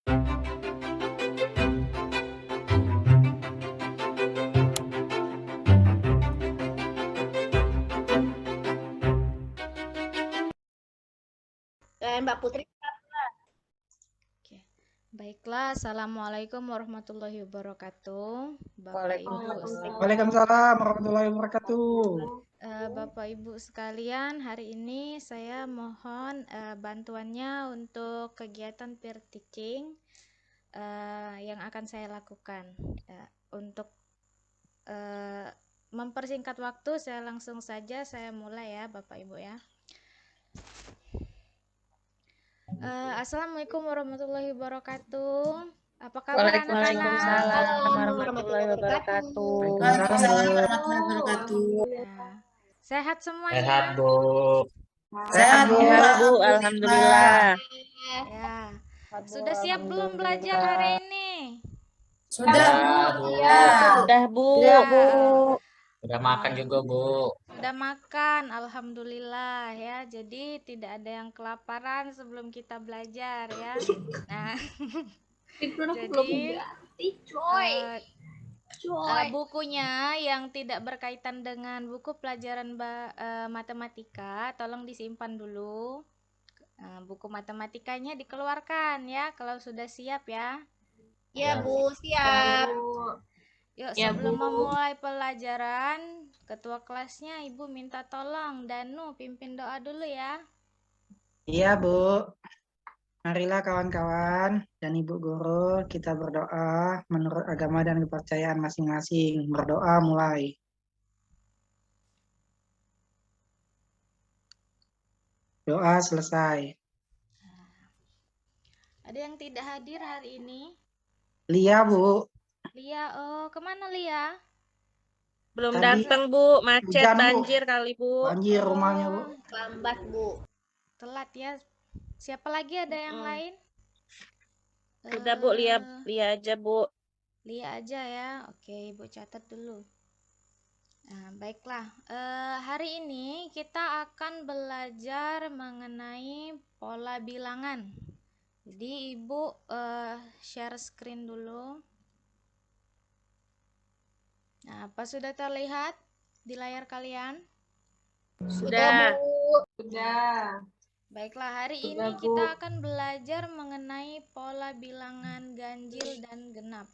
Mbak Putri. Oke. Baiklah, Assalamualaikum warahmatullahi wabarakatuh. Bapak Ibu, Waalaikumsalam warahmatullahi wabarakatuh. Bapak Ibu sekalian, hari ini saya mohon bantuannya untuk kegiatan peer teaching yang akan saya lakukan. Untuk mempersingkat waktu, saya langsung saja saya mulai ya, Bapak Ibu ya. Assalamualaikum warahmatullahi wabarakatuh. Apa kabar anak-anak? Waalaikumsalam warahmatullahi wabarakatuh. Nah, sehat semuanya? Sehat, Bu. Sehat, Bu. Alhamdulillah. Ya. Sudah siap belum belajar hari ini? Sudah, Bu. Sudah, Bu. Sudah makan juga, Bu. Sudah makan, alhamdulillah ya. Jadi tidak ada yang kelaparan sebelum kita belajar ya. Nah, jadi bukunya yang tidak berkaitan dengan buku pelajaran matematika, tolong disimpan dulu. Buku matematikanya dikeluarkan ya, kalau sudah siap ya. Ya, Bu, siap. Yuk, sebelum memulai pelajaran, ketua kelasnya Ibu minta tolong Danu pimpin doa dulu ya. Iya, Bu. Marilah kawan-kawan dan Ibu Guru, kita berdoa menurut agama dan kepercayaan masing-masing. Berdoa mulai. Doa selesai. Ada yang tidak hadir hari ini? Lia, Bu. Lia, oh kemana Lia? Belum Tadi datang, Bu. Macet, hujan, Bu. banjir kali, Bu. Banjir rumahnya, Bu. Lambat, Bu. Telat ya. Siapa lagi ada yang lain? Sudah, Bu. Lia aja, Bu. Lia aja ya. Oke, Ibu catat dulu. Nah, baiklah. Hari ini kita akan belajar mengenai pola bilangan. Jadi Ibu share screen dulu. Nah, apa sudah terlihat di layar kalian? Sudah. Sudah. Baiklah, hari ini kita akan belajar mengenai pola bilangan ganjil dan genap.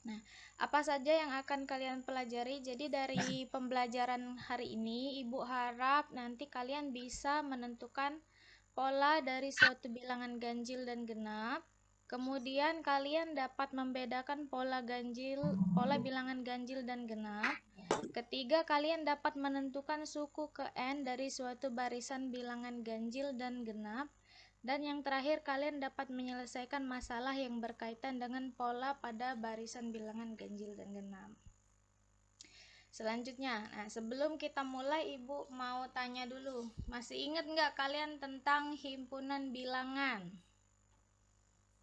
Nah, apa saja yang akan kalian pelajari? Jadi dari pembelajaran hari ini, Ibu harap nanti kalian bisa menentukan pola dari suatu bilangan ganjil dan genap. Kemudian kalian dapat membedakan pola bilangan ganjil dan genap. Ketiga, kalian dapat menentukan suku ke n dari suatu barisan bilangan ganjil dan genap. Dan yang terakhir, kalian dapat menyelesaikan masalah yang berkaitan dengan pola pada barisan bilangan ganjil dan genap. Selanjutnya, nah sebelum kita mulai, Ibu mau tanya dulu, masih ingat nggak kalian tentang himpunan bilangan?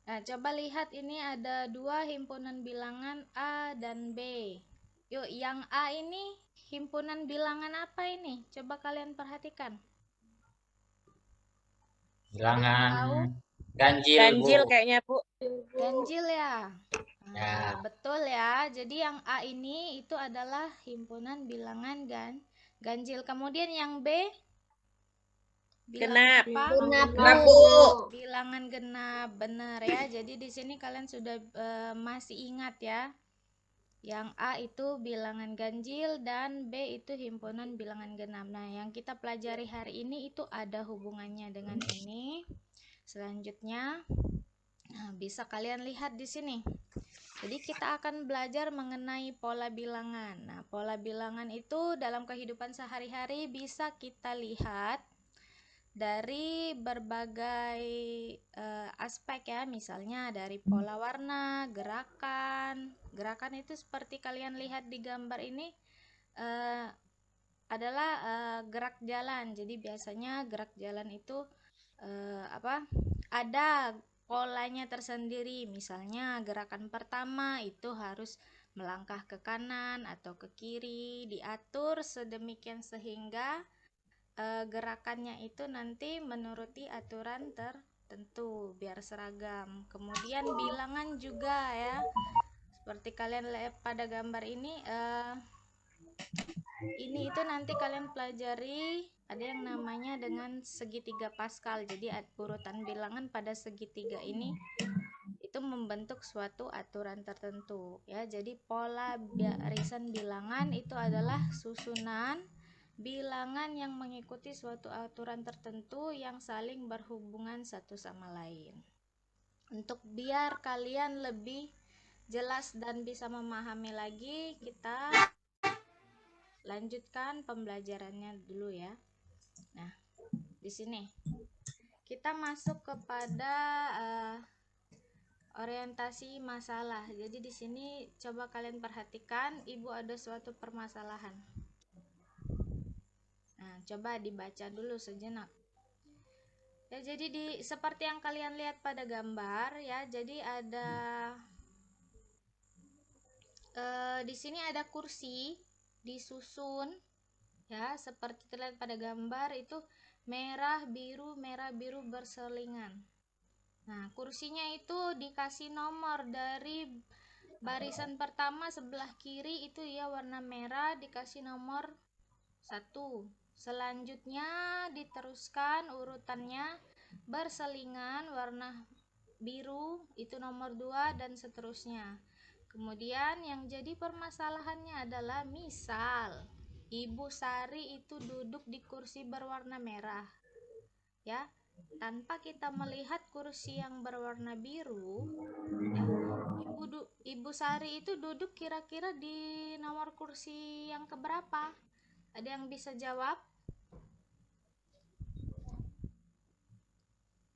Nah, coba lihat ini ada dua himpunan bilangan A dan B. Yuk, yang A ini himpunan bilangan apa ini? Coba kalian perhatikan. Bilangan ganjil, Ganjil Bu. kayaknya, Bu. Ganjil ya. Ya. Betul ya. Jadi yang A ini itu adalah himpunan bilangan ganjil. Kemudian yang B bilangan Genap. apa? Bu. Bilangan genap, benar ya. Jadi di sini kalian sudah masih ingat ya. Yang A itu bilangan ganjil dan B itu himpunan bilangan genap. Nah, yang kita pelajari hari ini itu ada hubungannya dengan ini. Selanjutnya, nah, bisa kalian lihat di sini. Jadi kita akan belajar mengenai pola bilangan. Nah, pola bilangan itu dalam kehidupan sehari-hari bisa kita lihat dari berbagai aspek ya, misalnya dari pola warna, gerakan. Gerakan itu seperti kalian lihat di gambar ini adalah gerak jalan. Jadi biasanya gerak jalan itu ada polanya tersendiri. Misalnya gerakan pertama itu harus melangkah ke kanan atau ke kiri, diatur sedemikian sehingga gerakannya itu nanti menuruti aturan tertentu biar seragam. Kemudian bilangan juga ya. Seperti kalian lihat pada gambar ini itu nanti kalian pelajari ada yang namanya dengan segitiga Pascal. Jadi urutan bilangan pada segitiga ini itu membentuk suatu aturan tertentu ya. Jadi pola barisan bilangan itu adalah susunan bilangan yang mengikuti suatu aturan tertentu yang saling berhubungan satu sama lain. Untuk biar kalian lebih jelas dan bisa memahami lagi, kita lanjutkan pembelajarannya dulu ya. Nah, di sini kita masuk kepada orientasi masalah. Jadi di sini coba kalian perhatikan, Ibu ada suatu permasalahan. Nah, coba dibaca dulu sejenak. Ya, jadi seperti yang kalian lihat pada gambar ya. Jadi ada di sini ada kursi disusun ya, seperti terlihat pada gambar itu merah biru berselingan. Nah, kursinya itu dikasih nomor dari barisan pertama sebelah kiri itu ya warna merah dikasih nomor 1. Selanjutnya diteruskan urutannya berselingan warna biru itu nomor 2 dan seterusnya. Kemudian yang jadi permasalahannya adalah misal Ibu Sari itu duduk di kursi berwarna merah ya, tanpa kita melihat kursi yang berwarna biru ya, Ibu Sari itu duduk kira-kira di nomor kursi yang keberapa? Ada yang bisa jawab?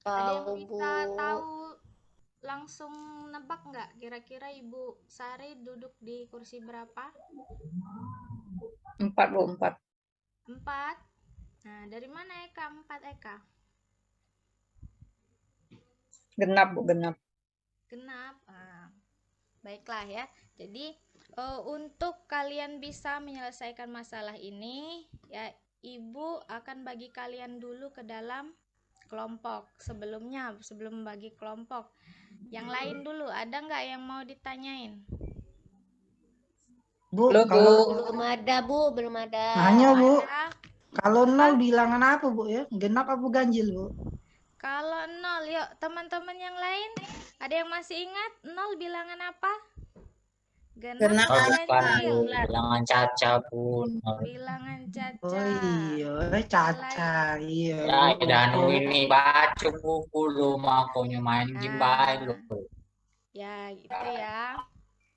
Ada yang bisa tahu langsung nebak nggak kira-kira Ibu Sari duduk di kursi berapa? 4, Bu, 4. 4. Nah, dari mana Eka? 4 Eka? Genap, Bu, genap. Genap. Nah, baiklah ya. Jadi untuk kalian bisa menyelesaikan masalah ini ya, Ibu akan bagi kalian dulu ke dalam kelompok. Sebelum bagi kelompok yang lain dulu, ada nggak yang mau ditanyain? Bu, Belum, kalau Bu. belum ada. nanya Bu, Ada. kalau 0 bilangan apa Bu ya? Genap apa ganjil Bu? Kalau 0, yuk teman-teman yang lain, ada yang masih ingat 0 bilangan apa? Genap Oh, atau bukan ganjil? Bu, bilangan caca Bu. Bilangan caca. Oh iya, caca, iya. Ya, Danu ini baca buku lu, makanya main game baik lu. Ya, gitu ya.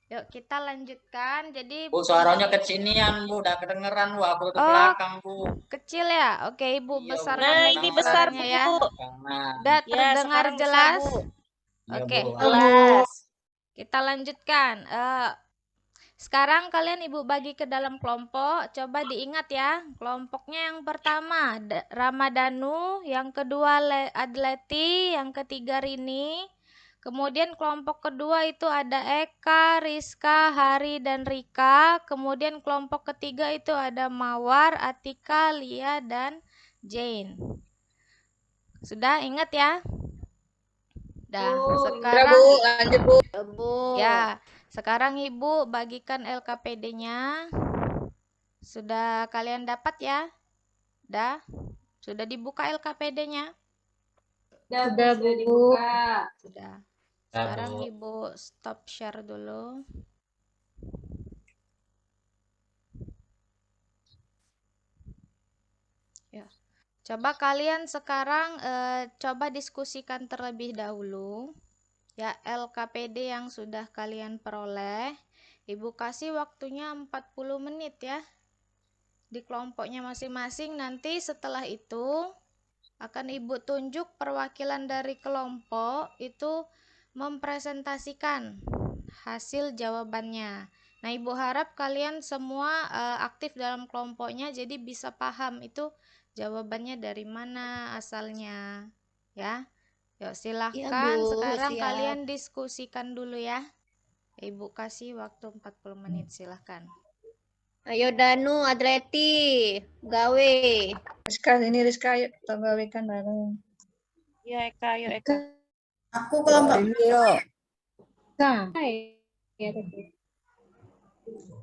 Yuk kita lanjutkan. Jadi Bu, suaranya kesinian Bu, udah kedengeran Bu, aku ke Oh, belakang Bu. kecil ya? Oke, Ibu Iya, besarkan Bu. Nah, lagi ini besar, suaranya Bu. ya. Nah, Udah Ya, terdengar sekarang besar, jelas? Bu. iya, Oke. Bu. Jelas. Kita lanjutkan. Sekarang kalian Ibu bagi ke dalam kelompok. Coba diingat ya. Kelompoknya yang pertama Ramadhanu, yang kedua Adleti, yang ketiga Rini. Kemudian kelompok kedua itu ada Eka, Rizka, Hari, dan Rika. Kemudian kelompok ketiga itu ada Mawar, Atika, Lia, dan Jane. Sudah ingat ya? Dah, sekarang Bu, lanjut, Bu. ya, sekarang Ibu bagikan LKPD-nya. Sudah kalian dapat ya? Dah? Sudah dibuka LKPD-nya? Sudah, Bu. Sudah. Sekarang Ibu stop share dulu. Ya. Coba kalian sekarang coba diskusikan terlebih dahulu. Ya, LKPD yang sudah kalian peroleh. Ibu kasih waktunya 40 menit ya. Di kelompoknya masing-masing. Nanti setelah itu akan Ibu tunjuk perwakilan dari kelompok itu mempresentasikan hasil jawabannya. Nah, Ibu harap kalian semua aktif dalam kelompoknya jadi bisa paham itu jawabannya dari mana asalnya ya. Yuk silahkan sekarang kalian diskusikan dulu ya. Ibu kasih waktu 40 menit, silahkan. Ayo Danu, Adleti, gawe. Rizka, ini Rizka, ayo kita gawekan bareng. Ya Eka, ayo Eka. Aku kelompok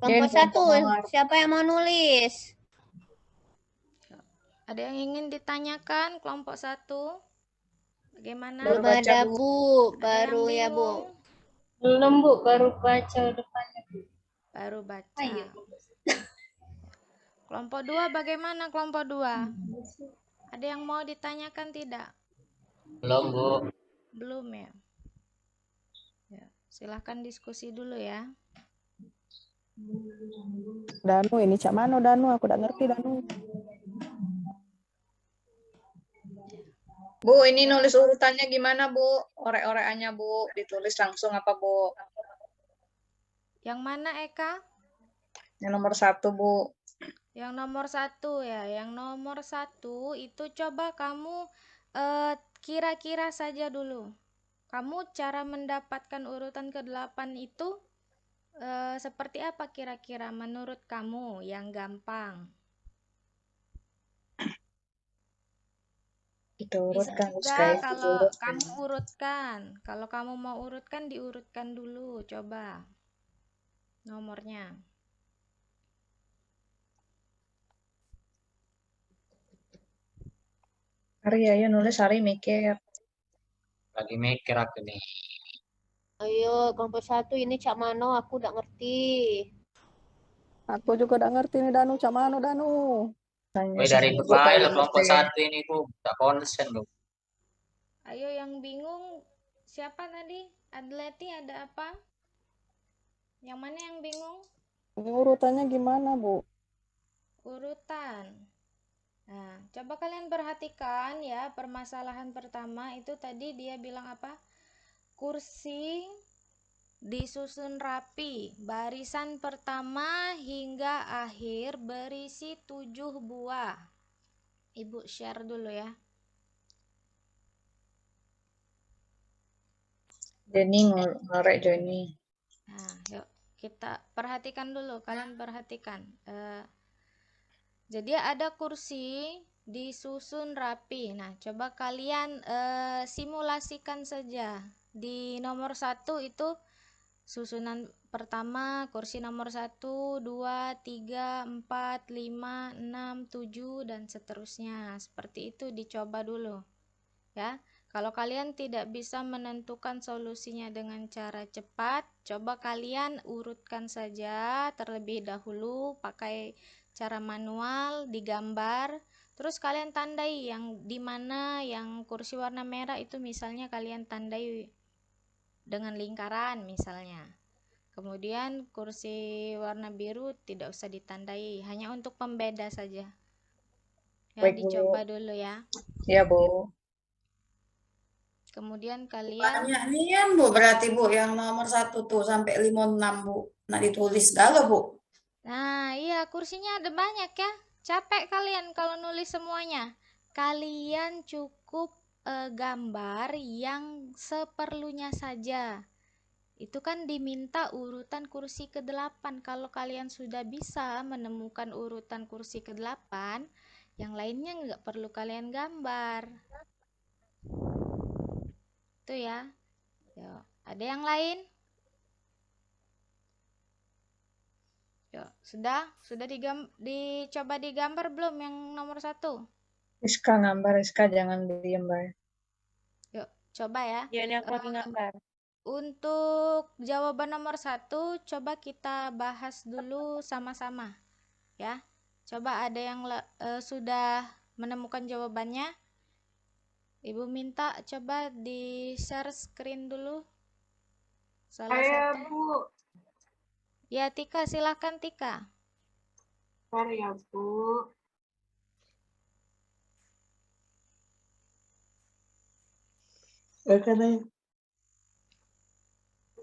Kelompok 1, siapa yang mau nulis? Ada yang ingin ditanyakan kelompok 1? Bagaimana? Belum ada Bu, baru ya Bu. Belum Bu, baru baca depannya Bu. Baru baca. Kelompok 2 bagaimana kelompok 2? Ada yang mau ditanyakan tidak? Belum, Bu. Belum ya? Ya, silahkan diskusi dulu ya. Danu ini cak mano Danu, aku udah ngerti Danu. Bu, ini nulis urutannya gimana, Bu? Orek-orekannya, Bu. Ditulis langsung apa, Bu? Yang mana Eka? Yang nomor 1, Bu. Yang nomor 1 ya. Yang nomor 1 itu coba kamu kira-kira saja dulu. Kamu cara mendapatkan urutan ke-8 itu seperti apa kira-kira menurut kamu yang gampang? Bisa Diturutkan, juga kalau kamu urutkan. Kalau kamu mau urutkan, diurutkan dulu. Coba nomornya. Hari ayo nulis, Hari mikir. Lagi mikir aku nih. Ayo, kelompok 1 ini cak mano, aku udah ngerti. Aku juga udah ngerti nih Danu, cak mano Danu. Woi, dari baik kelompok 1 ini, Bu. Tak konsen, Bu. Ayo yang bingung siapa tadi? Adleti ada apa? Yang mana yang bingung? Ini urutannya gimana Bu? Urutan. Nah, coba kalian perhatikan ya, permasalahan pertama itu tadi dia bilang apa? Kursi disusun rapi, barisan pertama hingga akhir berisi 7 buah. Ibu share dulu ya. Jenny, ngorek Jenny. Nah, yuk kita perhatikan dulu, kalian perhatikan. Jadi ada kursi disusun rapi. Nah, coba kalian simulasikan saja. Di nomor 1 itu susunan pertama kursi nomor 1, 2, 3, 4, 5, 6, 7 dan seterusnya. Seperti itu dicoba dulu. Ya. Kalau kalian tidak bisa menentukan solusinya dengan cara cepat, coba kalian urutkan saja terlebih dahulu pakai cara manual, digambar, terus kalian tandai yang dimana yang kursi warna merah itu misalnya kalian tandai dengan lingkaran misalnya. Kemudian kursi warna biru tidak usah ditandai, hanya untuk pembeda saja. Ya, Baik, dicoba Bu. dulu ya. Iya, Bu. Kemudian kalian banyak nih ya Bu, berarti Bu yang nomor 1 tuh sampai 56 Bu. Nah ditulis segala Bu. Nah, iya kursinya ada banyak ya. Capek kalian kalau nulis semuanya. Kalian cukup gambar yang seperlunya saja. Itu kan diminta urutan kursi ke-8. Kalau kalian sudah bisa menemukan urutan kursi ke-8, yang lainnya nggak perlu kalian gambar. Itu ya. Yuk, ada yang lain? Yuk, sudah dicoba digambar belum yang nomor 1? Rizka gambar, Rizka jangan diem, Bay. Yuk, coba ya. Ya ini aku lagi gambar. Untuk jawaban nomor 1, coba kita bahas dulu sama-sama. Ya, coba ada yang sudah menemukan jawabannya. Ibu minta coba di-share screen dulu. Salah satu. Bu. Ya, Tika, silakan Tika. Bentar ya Bu.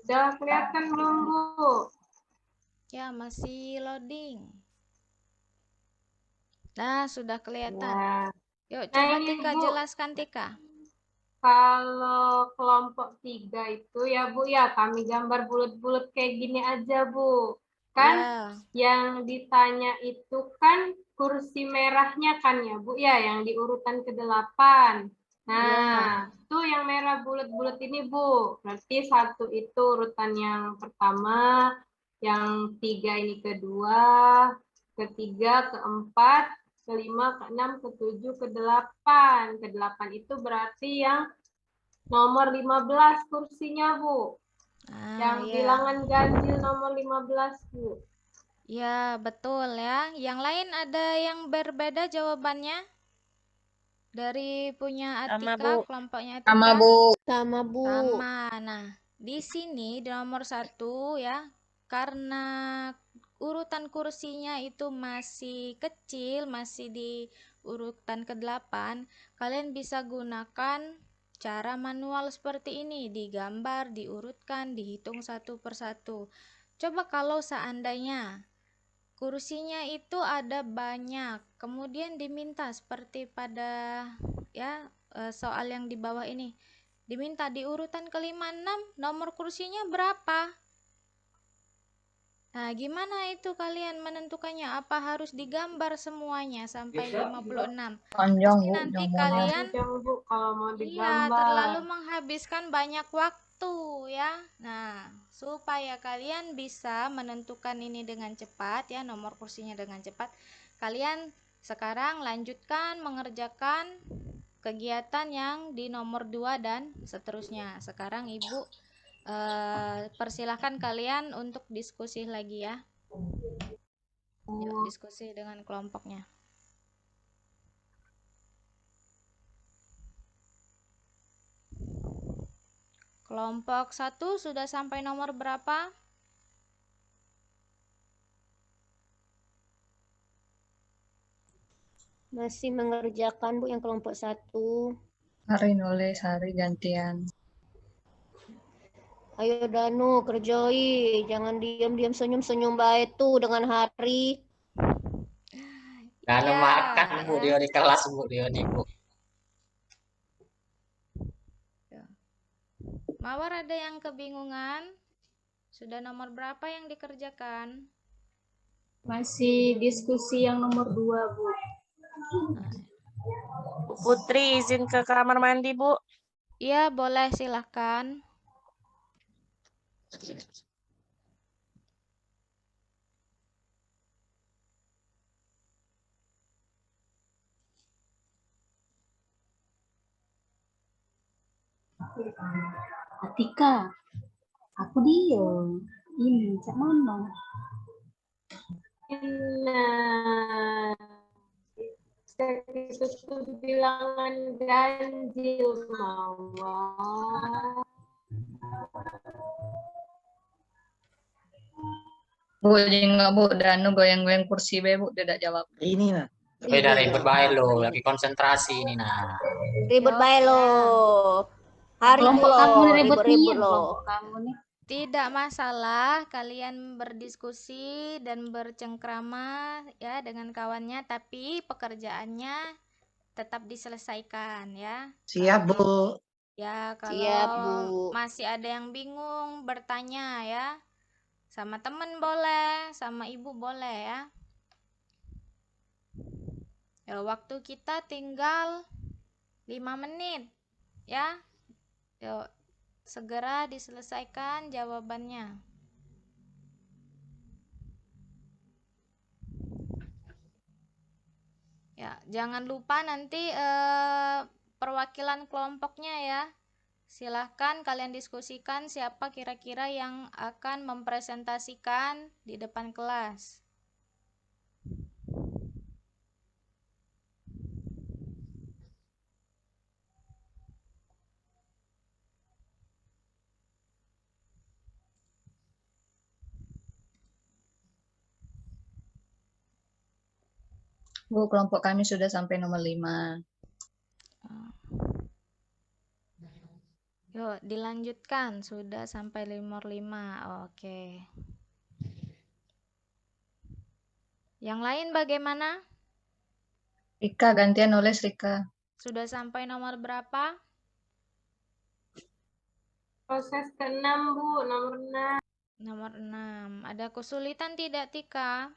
Udah kelihatan belum Bu? Ya, masih loading. Nah, sudah kelihatan. Ya. Yuk, Nah, coba ini, Tika Bu. jelaskan Tika. Kalau kelompok 3 itu ya Bu ya kami gambar bulat-bulat kayak gini aja Bu. Kan Ya. yang ditanya itu kan kursi merahnya kan ya Bu ya yang di urutan ke-8. Nah, tuh yang merah bulat-bulat ini, Bu. Berarti 1 itu urutan yang pertama, yang 3 ini kedua, ketiga, keempat, kelima, keenam, ketujuh, kedelapan. Kedelapan itu berarti yang nomor 15 kursinya, Bu. Yang Iya. bilangan ganjil nomor 15, Bu. Ya, betul ya. Yang lain ada yang berbeda jawabannya? Dari punya Sama, Atika, Bu. kelompoknya Sama, Atika? Bu. Sama, Bu. Sama. Nah, di sini di nomor 1 ya, karena urutan kursinya itu masih kecil, masih di urutan ke-8, kalian bisa gunakan cara manual seperti ini, digambar, diurutkan, dihitung satu persatu. Coba kalau seandainya kursinya itu ada banyak, kemudian diminta seperti pada ya soal yang di bawah ini, diminta di urutan ke-5, 6 nomor kursinya berapa? Nah, gimana itu kalian menentukannya? Apa harus digambar semuanya sampai 56? Panjang, Pasti Bu. nanti Jangan kalian Panjang, Bu, kalau mau iya digambar. terlalu menghabiskan banyak waktu ya. Nah, supaya kalian bisa menentukan ini dengan cepat ya, nomor kursinya dengan cepat, kalian sekarang lanjutkan mengerjakan kegiatan yang di nomor 2 dan seterusnya. Sekarang Ibu persilahkan kalian untuk diskusi lagi ya. Yuk, diskusi dengan kelompoknya. Kelompok 1 sudah sampai nomor berapa? Masih mengerjakan, Bu, yang kelompok 1. Hari nulis, hari gantian. Ayo Danu, kerjoi. Jangan diam-diam senyum-senyum baik tuh dengan hari. Danu Iya, makan, Bu, ya. dia di kelas, Bu, dia nih, Bu. Mawar ada yang kebingungan? Sudah nomor berapa yang dikerjakan? Masih diskusi yang nomor 2, Bu. Bu Putri izin ke kamar mandi, Bu. Iya, boleh silahkan. Atika, aku diem. Ini cak mana? Nah, itu tuh bilangan ganjil, Mawar. Bu, jangan, Bu. Danu goyang-goyang kursi, Be, Bu. Tidak jawab. Ini nah. Beda ribet baik lo, lagi konsentrasi ini nah. Ribet Yo, baik ya. lo. Hari Kelompok lo, kamu nih ribet-ribet nih, lo. kelompok kamu nih. Tidak masalah kalian berdiskusi dan bercengkrama ya dengan kawannya, tapi pekerjaannya tetap diselesaikan ya. Siap, Bu. Ya, kalau Siap, Bu. masih ada yang bingung bertanya ya. Sama temen boleh, sama ibu boleh ya. Ya, waktu kita tinggal 5 menit ya. Yuk, segera diselesaikan jawabannya. Ya, jangan lupa nanti perwakilan kelompoknya ya. Silahkan kalian diskusikan siapa kira-kira yang akan mempresentasikan di depan kelas. Bu, kelompok kami sudah sampai nomor 5. Yuk, dilanjutkan. Sudah sampai nomor 5. Oke. Yang lain bagaimana? Rika, gantian nulis, Rika. Sudah sampai nomor berapa? Proses ke-6, Bu, nomor 6. Nomor 6. Ada kesulitan tidak, Tika?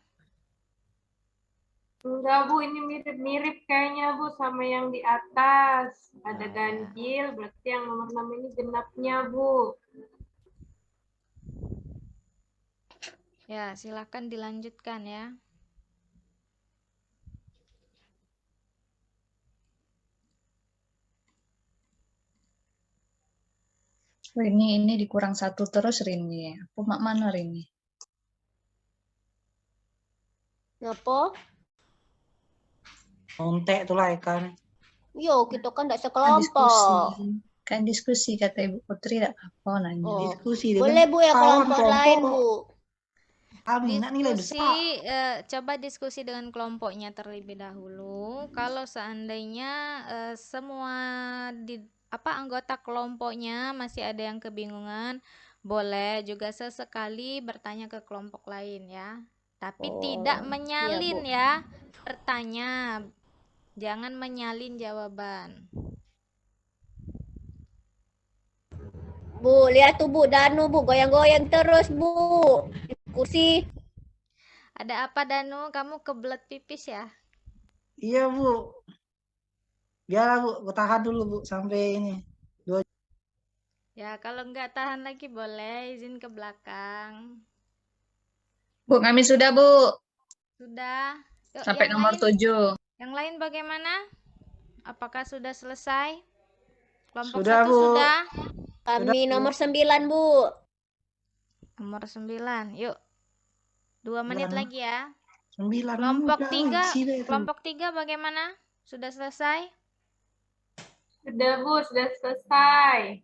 Enggak, Bu, ini mirip-mirip kayaknya, Bu, sama yang di atas. Ada Oh, ya. ganjil, berarti yang nomor 6 ini genapnya, Bu. Ya, silakan dilanjutkan ya. Ini dikurang 1 terus Rini. Aku mak mana Rini? Ngapa? Ontek tuh lah ikan. Yo, kita kan tidak Kan sekelompok. diskusi kata Ibu Putri tidak apa nanya. Oh, Diskusi boleh Bu ya kelompok lain Bu. Kami nak nilai Diskusi, besar. coba diskusi dengan kelompoknya terlebih dahulu. Kalau seandainya semua anggota kelompoknya masih ada yang kebingungan, boleh juga sesekali bertanya ke kelompok lain ya. Tapi tidak menyalin ya, bertanya. Jangan menyalin jawaban. Bu, lihat tuh Bu, Danu Bu, goyang-goyang terus Bu. Diskusi. Ada apa Danu? Kamu kebelet pipis ya? Iya Bu. Biar Bu, tahan dulu Bu sampai ini. Ya, kalau nggak tahan lagi boleh izin ke belakang. Bu, kami sudah Bu. Sudah. Yuk, Sampai yang nomor lain, 7. yang lain bagaimana? Apakah sudah selesai? Kelompok Sudah, 1 Bu. sudah? Kami nomor 9 Bu. Nomor 9. Yuk. 2 menit 9. lagi ya. 9. Kelompok 3 bagaimana? Sudah selesai? Sudah, Bu, sudah selesai.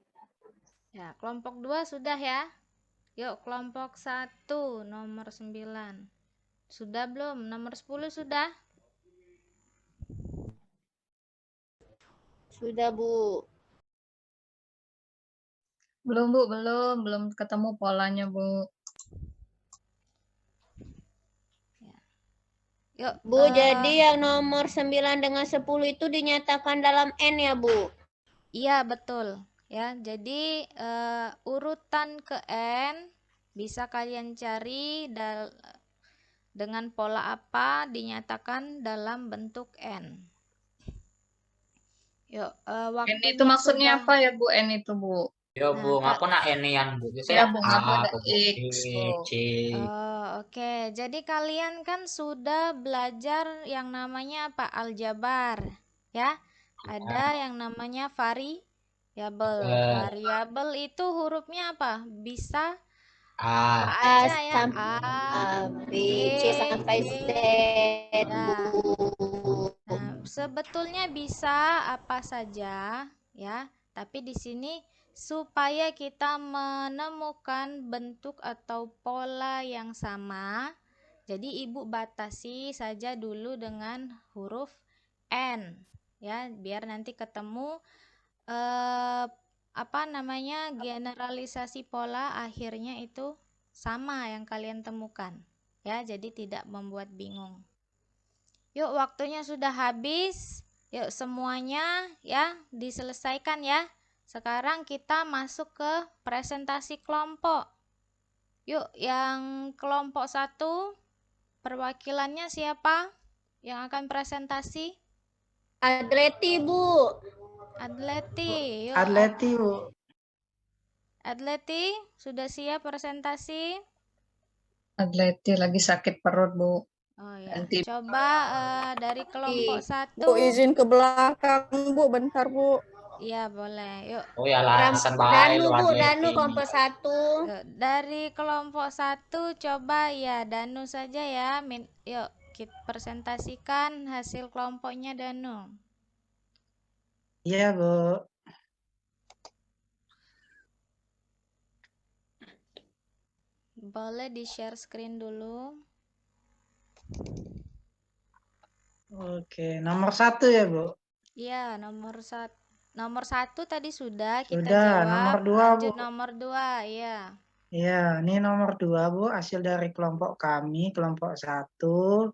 Ya, kelompok 2 sudah ya. Yuk, kelompok 1 nomor 9. Sudah belum? Nomor 10 sudah? Sudah Bu. Belum Bu, belum ketemu polanya Bu. Yuk, Bu, jadi yang nomor 9 dengan 10 itu dinyatakan dalam N ya Bu? Iya, betul. Ya, jadi urutan ke N bisa kalian cari dengan pola apa dinyatakan dalam bentuk N. Yuk, waktunya N itu maksudnya sudah. apa ya Bu? N itu Bu? Yo Bu, Nah, ngaku nak enian Bu. Ya Bu, ngaku A, ada Bu, X B, Bu. C. Oke. Jadi kalian kan sudah belajar yang namanya apa? Aljabar, ya. Ada yang namanya variabel. Variabel itu hurufnya apa? Bisa A. aja ya. A, B, C sampai Z Bu. Nah, sebetulnya bisa apa saja ya, tapi di sini supaya kita menemukan bentuk atau pola yang sama, jadi Ibu batasi saja dulu dengan huruf N ya, biar nanti ketemu generalisasi pola akhirnya itu sama yang kalian temukan ya, jadi tidak membuat bingung. Yuk, waktunya sudah habis. Yuk, semuanya ya diselesaikan ya. Sekarang kita masuk ke presentasi kelompok. Yuk, yang kelompok 1 perwakilannya siapa yang akan presentasi? Adleti Bu. Adleti. Yuk, Adleti Bu. Adleti, sudah siap presentasi? Adleti lagi sakit perut Bu. Oh ya, coba dari kelompok 1. Bu, izin ke belakang Bu, bentar Bu. Iya, boleh. Yuk. Oh ya alasan baik Danu lu Bu, Adleti. Danu kelompok 1. Dari kelompok 1 coba ya Danu saja ya. Yuk kita presentasikan hasil kelompoknya Danu. Iya Bu. Boleh di share screen dulu. Oke, nomor 1 ya Bu. Iya, nomor 1 tadi sudah kita Sudah, jawab. nomor 2 Lanjut Bu. nomor 2, ya. Ya, ini nomor 2 Bu, hasil dari kelompok kami, kelompok 1.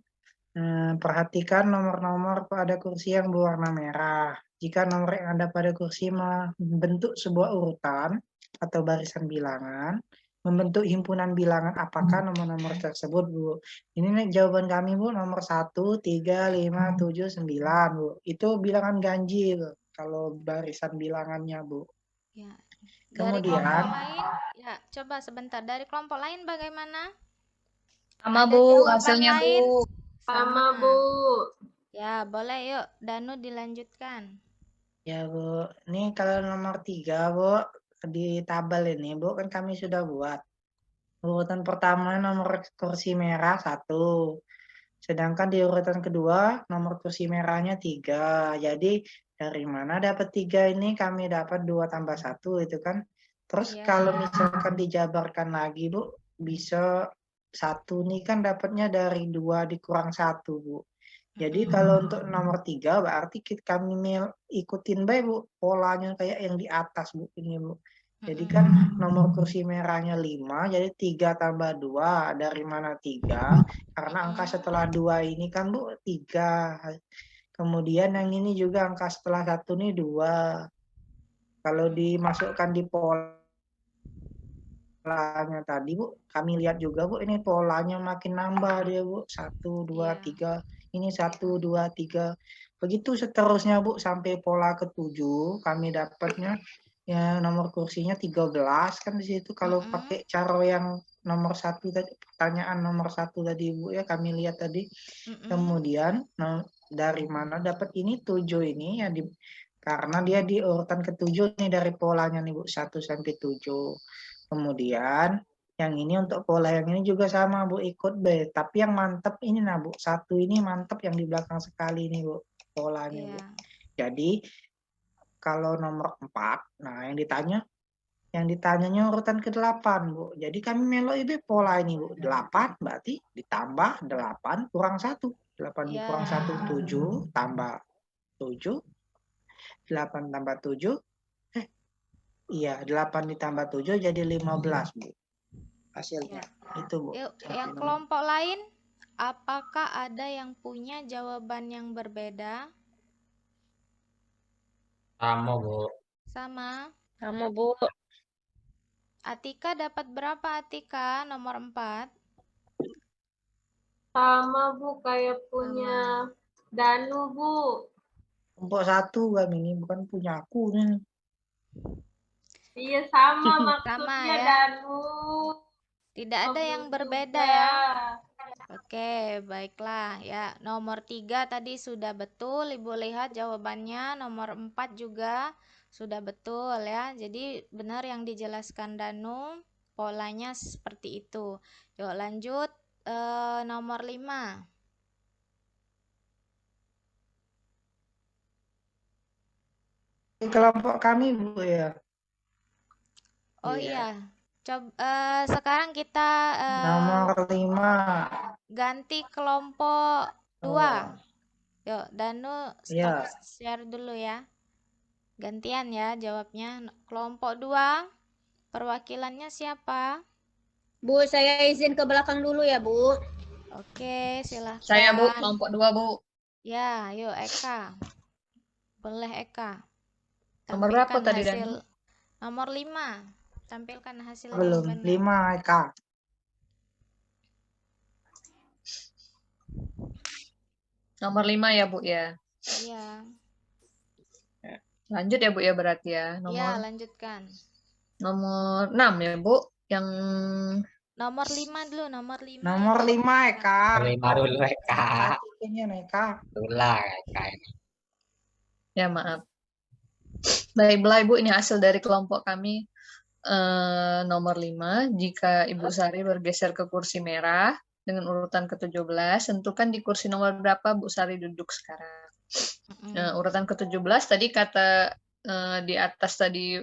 Perhatikan nomor-nomor pada kursi yang berwarna merah. Jika nomor yang ada pada kursi membentuk sebuah urutan atau barisan bilangan, membentuk himpunan bilangan apakah nomor-nomor tersebut, Bu? Ini nih jawaban kami, Bu, nomor 1, 3, 5, 7, 9, Bu. Itu bilangan ganjil kalau barisan bilangannya, Bu. Ya. Dari kelompok Kemudian, lain, ya coba sebentar. Dari kelompok lain bagaimana? Sama Ada Bu jawaban hasilnya lain? Bu. Sama, Bu. Ya, boleh yuk. Danu dilanjutkan. ya, Bu. Ini kalau nomor 3, Bu, di tabel ini, Bu, kan kami sudah buat. Urutan pertama nomor kursi merah 1. Sedangkan di urutan kedua nomor kursi merahnya 3. Jadi dari mana dapat 3 ini? Kami dapat 2 tambah 1 itu kan. Terus Ya. kalau misalkan dijabarkan lagi, Bu, bisa 1 nih kan dapatnya dari 2 dikurang 1, Bu. Jadi kalau untuk nomor 3 berarti kami ikutin baik, Bu, polanya kayak yang di atas, Bu, ini, Bu. Jadi kan nomor kursi merahnya 5, jadi 3 tambah 2. Dari mana 3? Karena angka setelah 2 ini kan, Bu, 3. Kemudian yang ini juga angka setelah 1 nih 2. Kalau dimasukkan di polanya tadi, Bu, kami lihat juga, Bu, ini polanya makin nambah dia, Bu. 1, 2, 3. Ini 1, 2, 3. Begitu seterusnya, Bu, sampai pola ke-7 kami dapatnya ya nomor kursinya 13 kan di situ kalau pakai cara yang nomor 1 tadi, pertanyaan nomor 1 tadi, Bu, ya kami lihat tadi. Kemudian dari mana dapat ini 7 ini ya karena dia di urutan ke-7 nih dari polanya nih, Bu, 1 sampai 7. Kemudian yang ini untuk pola yang ini juga sama, Bu, ikut B. Tapi yang mantap ini nah, Bu, 1 ini mantap yang di belakang sekali nih, Bu, polanya, Bu. Jadi kalau nomor 4, nah yang ditanyanya urutan ke-8, Bu. Jadi kami melok itu pola ini, Bu. 8 berarti ditambah 8 kurang 1. 8 dikurang 1, 7 tambah 7. 8 tambah 7. Iya, 8 ditambah 7 jadi 15, Bu. Hasilnya. Itu, Bu. Yuk, yang kelompok lain, apakah ada yang punya jawaban yang berbeda? Sama, Bu. Sama. Sama, Bu. Atika dapat berapa, Atika? Nomor 4. Sama, Bu, kayak punya Danu, Bu. Kelompok 1 kami ini bukan punya aku nih. Iya, sama maksudnya, ya. Danu. Tidak ada yang berbeda ya. Oke, baiklah ya. Nomor 3 tadi sudah betul. Ibu lihat jawabannya. Nomor 4 juga sudah betul ya. Jadi benar yang dijelaskan Danu. Polanya seperti itu. Yuk lanjut. Nomor 5. Kelompok kami, Bu, ya. Oh iya. Coba sekarang kita nomor 5. Ganti kelompok 2. Yuk, Danu stop share dulu ya. Gantian ya jawabnya. Kelompok 2, perwakilannya siapa? Bu, saya izin ke belakang dulu ya, Bu. Oke, silahkan. Saya, Bu, kelompok 2, Bu. Ya, yuk Eka. Boleh Eka. Nomor berapa tadi, hasil nomor 5. Tampilkan hasil Belum, jawabannya. 5, Eka. Nomor 5 ya, Bu, ya? Iya. Lanjut ya, Bu, ya, berarti ya. Iya, lanjutkan. Nomor 6 ya, Bu. Yang nomor 5 dulu, nomor 5. Nomor 5, Eka. 5 dulu, Eka. Eka. Itulah, Eka ini. Ya, maaf. Baiklah, Ibu, ini hasil dari kelompok kami. Nomor 5, jika Ibu Sari bergeser ke kursi merah dengan urutan ke-17, tentukan di kursi nomor berapa Bu Sari duduk sekarang. Urutan ke-17 tadi kata di atas tadi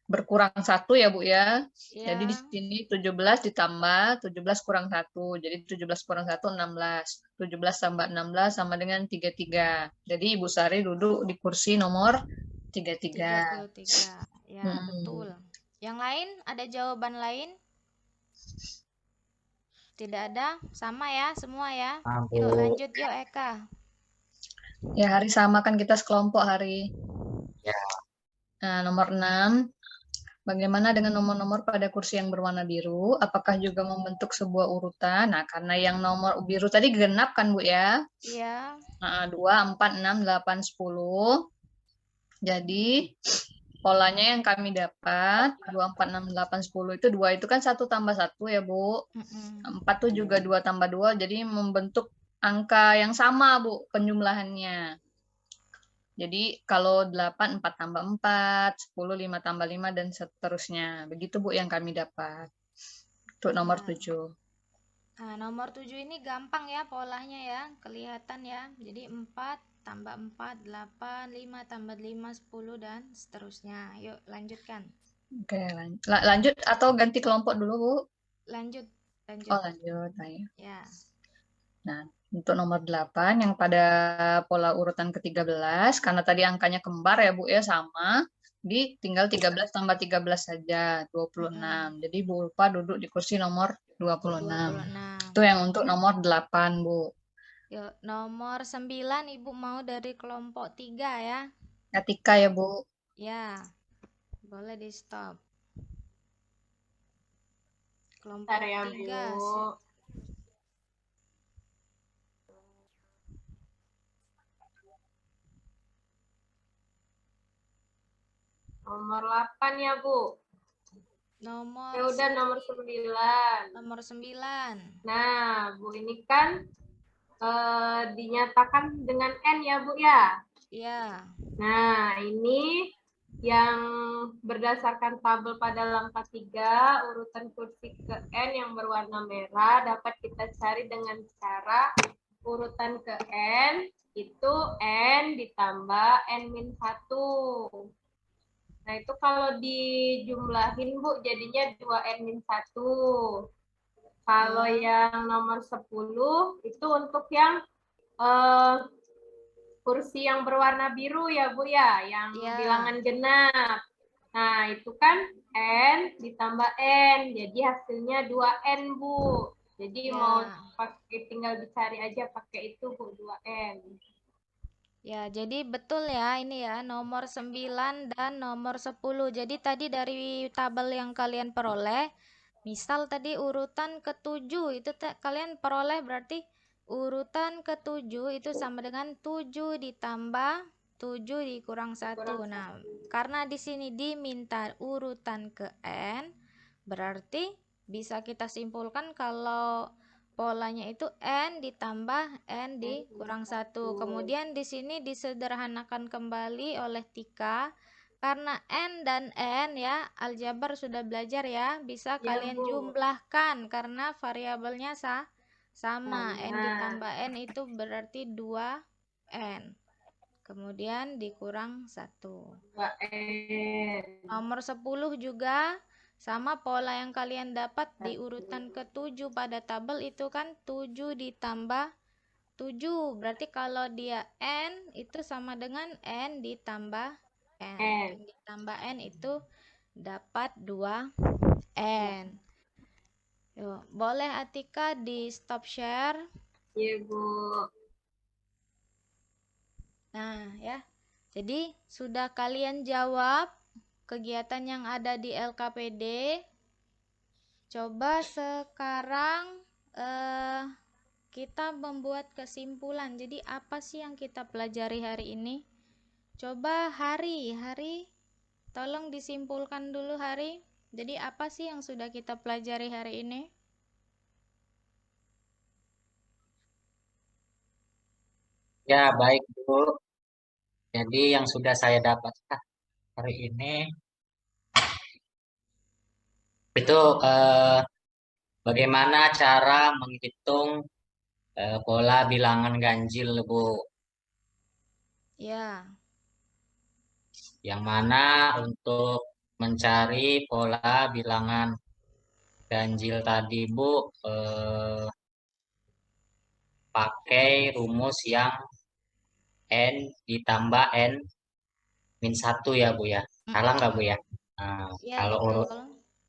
berkurang 1 ya, Bu, ya. Jadi di sini 17 ditambah 17 kurang 1. Jadi 17 kurang 1 16. 17 tambah 16 sama dengan 33. Jadi Ibu Sari duduk di kursi nomor 33. 33. Ya, betul. Yang lain, ada jawaban lain? Tidak ada? Sama ya, semua ya? Yuk lanjut yuk Eka. Ya, Hari sama kan kita sekelompok Hari. Ya. Nah, nomor 6. Bagaimana dengan nomor-nomor pada kursi yang berwarna biru? Apakah juga membentuk sebuah urutan? Nah, karena yang nomor biru tadi genap kan, Bu ya? Iya. 2, 4, 6, 8, 10. Jadi, polanya yang kami dapat, 2, 4, 6, 8, 10 itu 2 itu kan 1 tambah 1 ya, Bu. 4 tuh juga 2 tambah 2, jadi membentuk angka yang sama, Bu, penjumlahannya. Jadi kalau 8, 4 tambah 4, 10, 5 tambah 5, dan seterusnya. Begitu, Bu, yang kami dapat. Untuk nomor 7. Nah, nomor 7 ini gampang ya polanya ya, kelihatan ya. Jadi 4 tambah 4, 8, 5 tambah 5, 10, dan seterusnya. Yuk, lanjutkan. Oke, lanjut atau ganti kelompok dulu, Bu? Lanjut. Oh, lanjut. Ayo. Ya. Nah, untuk nomor 8 yang pada pola urutan ke-13, karena tadi angkanya kembar ya, Bu ya, sama. Jadi tinggal 13 tambah 13 saja, 26. Jadi Bu Ulfa duduk di kursi nomor 26. Itu yang untuk nomor 8, Bu. Yuk, nomor 9 Ibu mau dari kelompok 3 ya. Atika ya, Bu. Ya. Boleh di stop. Kelompok Bentar ya, 3. Bu. Nomor 8 ya, Bu. Nomor Ya udah nomor 9. Nomor 9. Nah, Bu ini kan dinyatakan dengan N ya, Bu ya? Iya. Nah, ini yang berdasarkan tabel pada langkah 3, urutan kursi ke N yang berwarna merah dapat kita cari dengan cara urutan ke N itu N ditambah N-1. Nah, itu kalau dijumlahin, Bu, jadinya 2N-1. Kalau yang nomor 10, itu untuk yang kursi yang berwarna biru ya, Bu ya, yang bilangan genap. Nah, itu kan N ditambah N, jadi hasilnya 2N, Bu. Jadi mau pakai, tinggal dicari aja pakai itu, Bu, 2N. Ya, jadi betul ya ini ya, nomor 9 dan nomor 10. Jadi tadi dari tabel yang kalian peroleh, misal tadi urutan ke-7 itu kalian peroleh berarti urutan ke-7 itu sama dengan 7 ditambah 7 dikurang 1. Nah, karena di sini diminta urutan ke N, berarti bisa kita simpulkan kalau polanya itu N ditambah N dikurang 1. Kemudian di sini disederhanakan kembali oleh Tika. Karena N dan N ya, aljabar sudah belajar ya, bisa kalian jumlahkan karena variabelnya sama. N ditambah N itu berarti 2N. Kemudian dikurang 1. 2N. Nomor 10 juga sama pola yang kalian dapat di urutan ke-7 pada tabel itu kan 7 ditambah 7. Berarti kalau dia N itu sama dengan N ditambah N. N ditambah N itu dapat 2N. Yuk, boleh Atika di stop share? Iya, Bu. Nah, ya. Jadi sudah kalian jawab kegiatan yang ada di LKPD. Coba sekarang kita membuat kesimpulan. Jadi apa sih yang kita pelajari hari ini? Coba Hari tolong disimpulkan dulu Hari. Jadi apa sih yang sudah kita pelajari hari ini? Ya, baik, Bu. Jadi yang sudah saya dapatkan hari ini itu bagaimana cara menghitung pola bilangan ganjil, Bu. Ya. Yang mana untuk mencari pola bilangan ganjil tadi, Bu, pakai rumus yang N ditambah N min 1 ya, Bu ya. Salah nggak, Bu ya? Nah, Ya, betul.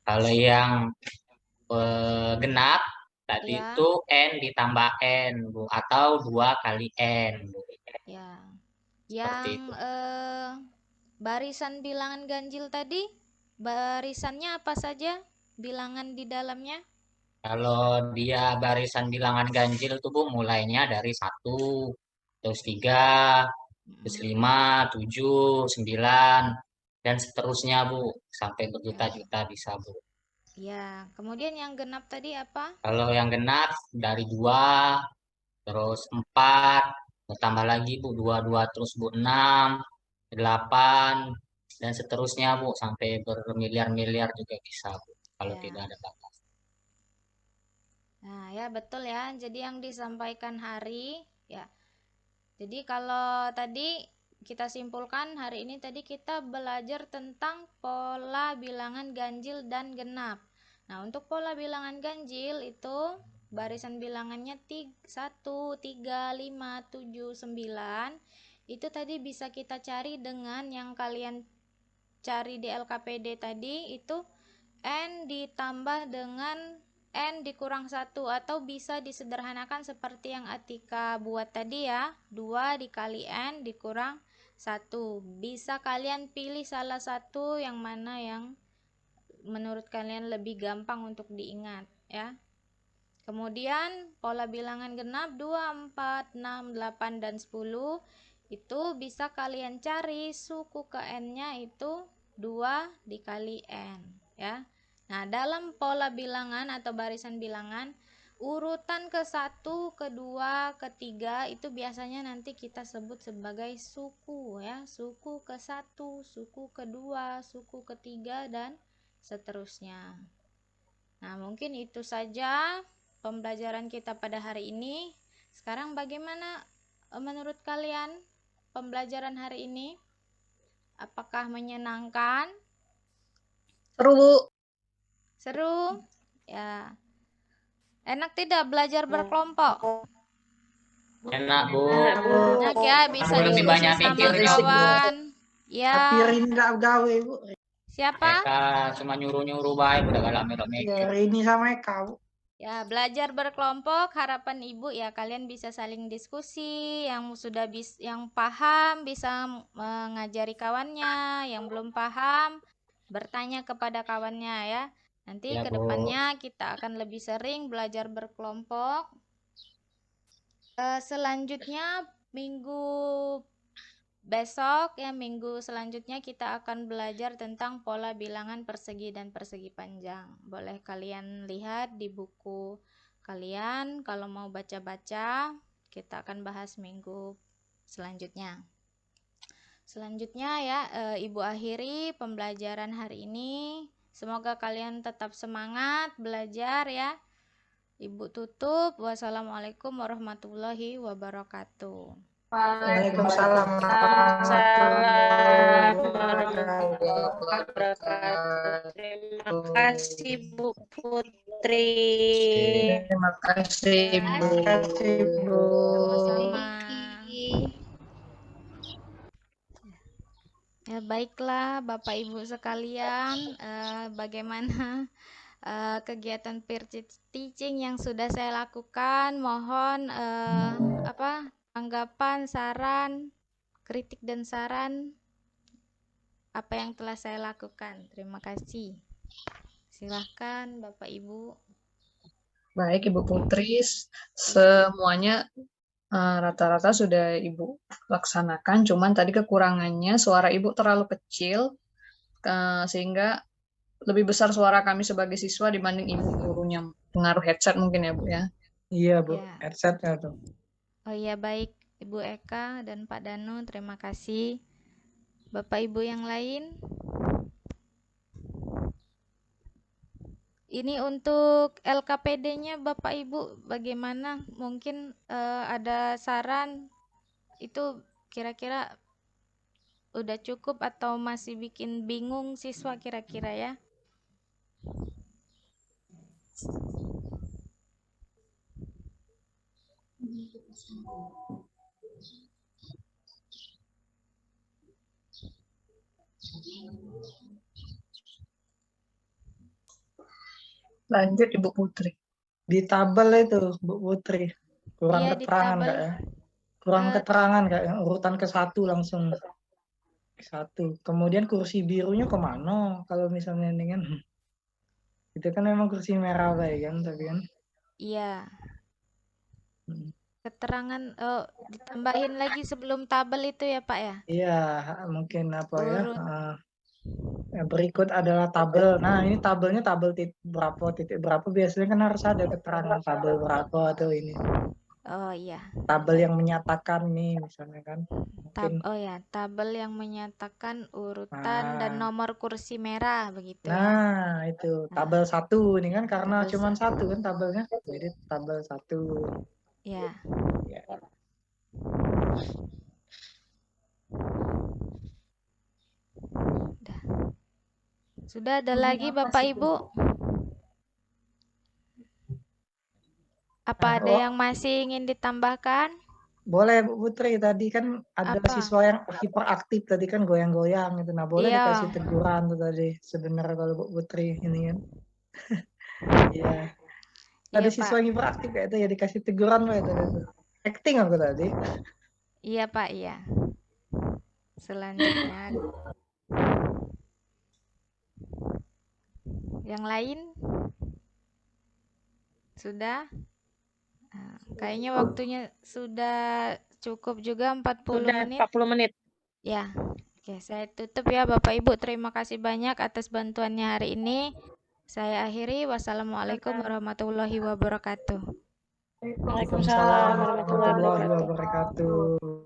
kalau yang genap tadi itu N ditambah N, Bu, atau 2 kali N, Bu. Ya. Yang barisan bilangan ganjil tadi Barisannya apa saja? Bilangan di dalamnya? Kalau dia barisan bilangan ganjil tuh Bu, mulainya dari 1, terus 3, terus 5, 7, 9, dan seterusnya Bu, sampai berjuta-juta bisa Bu. Ya, kemudian yang genap tadi apa? Kalau yang genap dari 2, terus 4, bertambah lagi Bu, 2, 2 terus Bu, 6, 8, dan seterusnya Bu, sampai bermiliar-miliar juga bisa Bu, kalau Ya. tidak ada batas. Nah, ya betul ya. Jadi yang disampaikan Hari, ya. Jadi kalau tadi kita simpulkan hari ini tadi kita belajar tentang pola bilangan ganjil dan genap. Nah, untuk pola bilangan ganjil itu barisan bilangannya 1, 3, 5, 7, 9. Itu tadi bisa kita cari dengan yang kalian cari di LKPD tadi itu N ditambah dengan N dikurang 1 atau bisa disederhanakan seperti yang Atika buat tadi ya, 2 dikali N dikurang 1. Bisa kalian pilih salah satu yang mana yang menurut kalian lebih gampang untuk diingat ya. Kemudian pola bilangan genap 2, 4, 6, 8, dan 10 itu bisa kalian cari suku ke N-nya itu 2 dikali N ya. Nah, dalam pola bilangan atau barisan bilangan, urutan ke-1, ke-2, ke-3 itu biasanya nanti kita sebut sebagai suku ya. Suku ke-1, suku ke-2, suku ke-3, dan seterusnya. Nah, mungkin itu saja pembelajaran kita pada hari ini. Sekarang bagaimana menurut kalian pembelajaran hari ini? Apakah menyenangkan? Seru, Bu. Seru? Ya. Enak tidak belajar berkelompok? Enak Bu, Enak ya, bisa lebih diskusi banyak sama mikirnya Bu. kawan. Tapi Ya, Rini nggak gawe Bu. siapa? Mereka cuma nyuruh-nyuruh baik, udah gak lama mikir. Ya Rini sama Eka Bu. Ya, belajar berkelompok, harapan Ibu ya kalian bisa saling diskusi, yang sudah yang paham bisa mengajari kawannya, yang belum paham bertanya kepada kawannya ya. Nanti Ya, Bu. kedepannya kita akan lebih sering belajar berkelompok. Selanjutnya minggu besok ya, minggu selanjutnya kita akan belajar tentang pola bilangan persegi dan persegi panjang. Boleh kalian lihat di buku kalian kalau mau baca-baca. Kita akan bahas minggu selanjutnya. Selanjutnya ya, Ibu akhiri pembelajaran hari ini. Semoga kalian tetap semangat belajar ya. Ibu tutup. Wassalamualaikum warahmatullahi wabarakatuh. Waalaikumsalam warahmatullahi wabarakatuh. Terima kasih Bu Putri. Terima kasih, Bu. Sama-sama. Ya, baiklah Bapak Ibu sekalian, bagaimana kegiatan peer teaching yang sudah saya lakukan? Mohon tanggapan, saran, kritik dan saran apa yang telah saya lakukan. Terima kasih. Silahkan Bapak Ibu. Baik, Ibu Putri, semuanya rata-rata sudah Ibu laksanakan, cuman tadi kekurangannya suara Ibu terlalu kecil, sehingga lebih besar suara kami sebagai siswa dibanding Ibu gurunya. Pengaruh headset mungkin ya, Bu ya? Iya Bu, Ya. headsetnya tuh. Oh iya, baik Ibu Eka dan Pak Danu, terima kasih. Bapak Ibu yang lain? Ini untuk LKPD-nya Bapak Ibu bagaimana? Mungkin ada saran itu kira-kira udah cukup atau masih bikin bingung siswa kira-kira ya? Lanjut Ibu Putri. Di tabel itu Bu Putri. Kurang Iya, di keterangan tabel. nggak ya? Kurang keterangan nggak yang urutan ke-1 langsung. 1. Kemudian kursi birunya kemana? Kalau misalnya ini kan, itu kan memang kursi merah baik kan, tapi kan. Iya. Hmm. Keterangan ditambahin lagi sebelum tabel itu ya Pak ya. Iya, mungkin apa ya? Urut. Berikut adalah tabel. Nah, ini tabelnya tabel titik berapa biasanya kan harus ada keterangan tabel berapa atau ini. Oh iya. Tabel yang menyatakan nih misalnya kan. Mungkin. Oh ya, tabel yang menyatakan urutan dan nomor kursi merah begitu ya. Nah, itu tabel 1 ini kan karena Tabel cuma 1 kan tabelnya. Jadi tabel 1. Ya. Ya. Sudah ada lagi Bapak Ibu? Apa ada yang masih ingin ditambahkan? Boleh Bu Putri, tadi kan ada siswa yang hiperaktif tadi kan goyang-goyang gitu. Nah, boleh dikasih teguran tuh tadi sebenarnya kalau Bu Putri ini kan. Iya. Ada siswa yang hiperaktif kayak itu ya dikasih teguran Pak tadi itu. Acting aku tadi. Iya Pak, iya. Selanjutnya yang lain? Sudah? Nah, kayaknya waktunya sudah cukup juga 40 menit. 40 menit. Ya. Oke, saya tutup ya Bapak Ibu. Terima kasih banyak atas bantuannya hari ini. Saya akhiri. Wassalamualaikum warahmatullahi wabarakatuh. Waalaikumsalam warahmatullahi wabarakatuh.